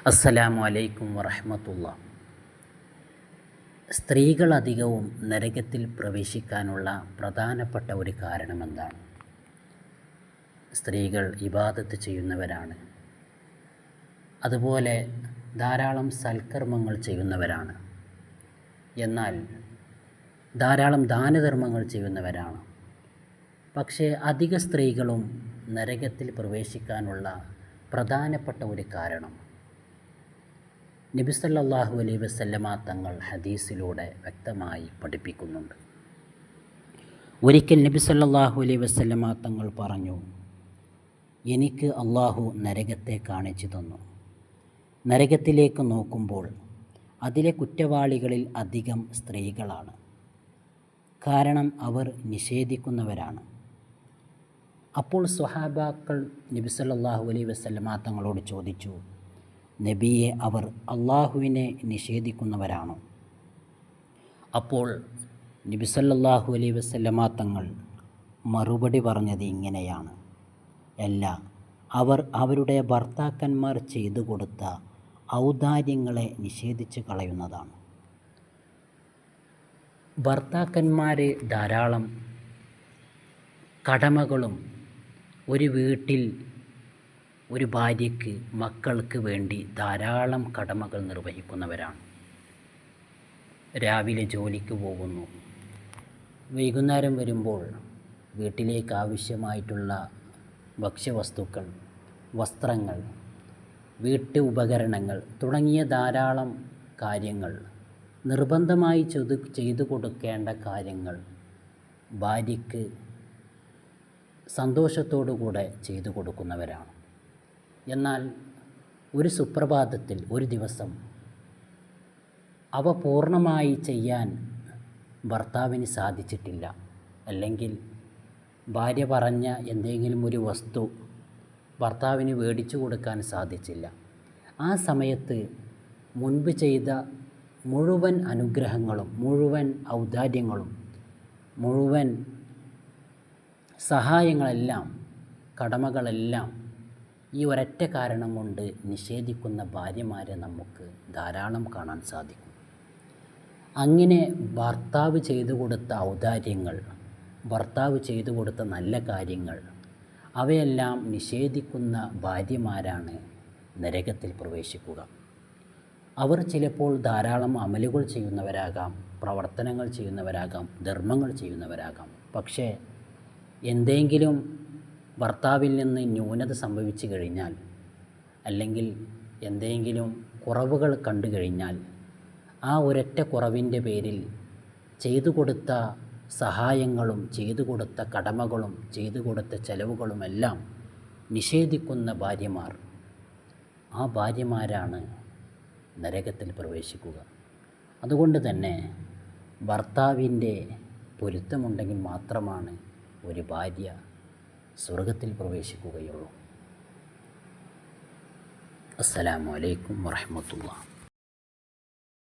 അസ്സലാമു അലൈക്കും വറഹ്മത്തുള്ളാഹി. സ്ത്രീകൾ അധികവും നരകത്തിൽ പ്രവേശിക്കാനുള്ള പ്രധാനപ്പെട്ട ഒരു കാരണമെന്താണ്? സ്ത്രീകൾ ഇബാദത്ത് ചെയ്യുന്നവരാണ്, അതുപോലെ ധാരാളം സൽക്കർമ്മങ്ങൾ ചെയ്യുന്നവരാണ്, എന്നാൽ ധാരാളം ദാനധർമ്മങ്ങൾ ചെയ്യുന്നവരാണ്. പക്ഷേ അധിക സ്ത്രീകളും നരകത്തിൽ പ്രവേശിക്കാനുള്ള പ്രധാനപ്പെട്ട ഒരു കാരണം നബി സല്ലല്ലാഹു അലൈഹി വസല്ലമ തങ്ങൾ ഹദീസിലൂടെ വ്യക്തമായി പഠിപ്പിക്കുന്നുണ്ട്. ഒരിക്കൽ നബി സല്ലല്ലാഹു അലൈഹി വസല്ലമ തങ്ങൾ പറഞ്ഞു, എനിക്ക് അള്ളാഹു നരകത്തെ കാണിച്ചു തന്നു. നരകത്തിലേക്ക് നോക്കുമ്പോൾ അതിലെ കുറ്റവാളികളിൽ അധികം സ്ത്രീകളാണ്. കാരണം അവർ നിഷേധിക്കുന്നവരാണ്. അപ്പോൾ സ്വഹാബാക്കൾ നബി സല്ലല്ലാഹു അലൈഹി വസല്ലമ തങ്ങളോട് ചോദിച്ചു, നബിയെ, അവർ അള്ളാഹുവിനെ നിഷേധിക്കുന്നവരാണോ? അപ്പോൾ നബി സല്ലല്ലാഹു അലൈഹി വസല്ലമ തങ്ങൾ മറുപടി പറഞ്ഞത് ഇങ്ങനെയാണ്: അല്ല, അവർ അവരുടെ ഭർത്താക്കന്മാർ ചെയ്തു കൊടുത്ത ഔദാര്യങ്ങളെ നിഷേധിച്ച് കളയുന്നതാണ്. ഭർത്താക്കന്മാർ ധാരാളം കടമകളും ഒരു വീട്ടിൽ ഒരു ഭാര്യയ്ക്ക് മക്കൾക്ക് വേണ്ടി ധാരാളം കടമകൾ നിർവഹിക്കുന്നവരാണ്. രാവിലെ ജോലിക്ക് പോകുന്നു, വൈകുന്നേരം വരുമ്പോൾ വീട്ടിലേക്ക് ആവശ്യമായിട്ടുള്ള ഭക്ഷ്യവസ്തുക്കൾ, വസ്ത്രങ്ങൾ, വീട്ടു ഉപകരണങ്ങൾ തുടങ്ങിയ ധാരാളം കാര്യങ്ങൾ, നിർബന്ധമായി ചെയ്തു കൊടുക്കേണ്ട കാര്യങ്ങൾ ഭാര്യയ്ക്ക് സന്തോഷത്തോടുകൂടെ ചെയ്തു കൊടുക്കുന്നവരാണ്. എന്നാൽ ഒരു സുപ്രഭാതത്തിൽ ഒരു ദിവസം അവ പൂർണ്ണമായി ചെയ്യാൻ ഭർത്താവിന് സാധിച്ചിട്ടില്ല, അല്ലെങ്കിൽ ഭാര്യ പറഞ്ഞ എന്തെങ്കിലും ഒരു വസ്തു ഭർത്താവിന് മേടിച്ചു കൊടുക്കാൻ സാധിച്ചില്ല. ആ സമയത്ത് മുൻപ് ചെയ്ത മുഴുവൻ അനുഗ്രഹങ്ങളും, മുഴുവൻ ഔദാര്യങ്ങളും, മുഴുവൻ സഹായങ്ങളെല്ലാം, കടമകളെല്ലാം ഈ ഒരൊറ്റ കാരണം കൊണ്ട് നിഷേധിക്കുന്ന ഭാര്യമാരെ നമുക്ക് ധാരാളം കാണാൻ സാധിക്കും. അങ്ങനെ ഭർത്താവ് ചെയ്തു കൊടുത്ത ഔദാര്യങ്ങൾ, ഭർത്താവ് ചെയ്തു കൊടുത്ത നല്ല കാര്യങ്ങൾ, അവയെല്ലാം നിഷേധിക്കുന്ന ഭാര്യമാരാണ് നരകത്തിൽ പ്രവേശിക്കുക. അവർ ചിലപ്പോൾ ധാരാളം അമലുകൾ ചെയ്യുന്നവരാകാം, പ്രവർത്തനങ്ങൾ ചെയ്യുന്നവരാകാം, ധർമ്മങ്ങൾ ചെയ്യുന്നവരാകാം. പക്ഷേ എന്തെങ്കിലും ഭർത്താവിൽ നിന്ന് ന്യൂനത സംഭവിച്ചു കഴിഞ്ഞാൽ, അല്ലെങ്കിൽ എന്തെങ്കിലും കുറവുകൾ കണ്ടു കഴിഞ്ഞാൽ, ആ ഒരൊറ്റ കുറവിൻ്റെ പേരിൽ ചെയ്തു കൊടുത്ത സഹായങ്ങളും, ചെയ്തു കൊടുത്ത കടമകളും, ചെയ്തു കൊടുത്ത ചെലവുകളുമെല്ലാം നിഷേധിക്കുന്ന ഭാര്യമാർ, ആ ഭാര്യമാരാണ് നരകത്തിൽ പ്രവേശിക്കുക. അതുകൊണ്ട് തന്നെ ഭർത്താവിൻ്റെ പൊരുത്തമുണ്ടെങ്കിൽ മാത്രമാണ് ഒരു ഭാര്യ സ്വർഗത്തിൽ പ്രവേശിക്കുകയുള്ളൂ. അസ്സലാമു അലൈക്കും വറഹ്മത്തുള്ളാഹി.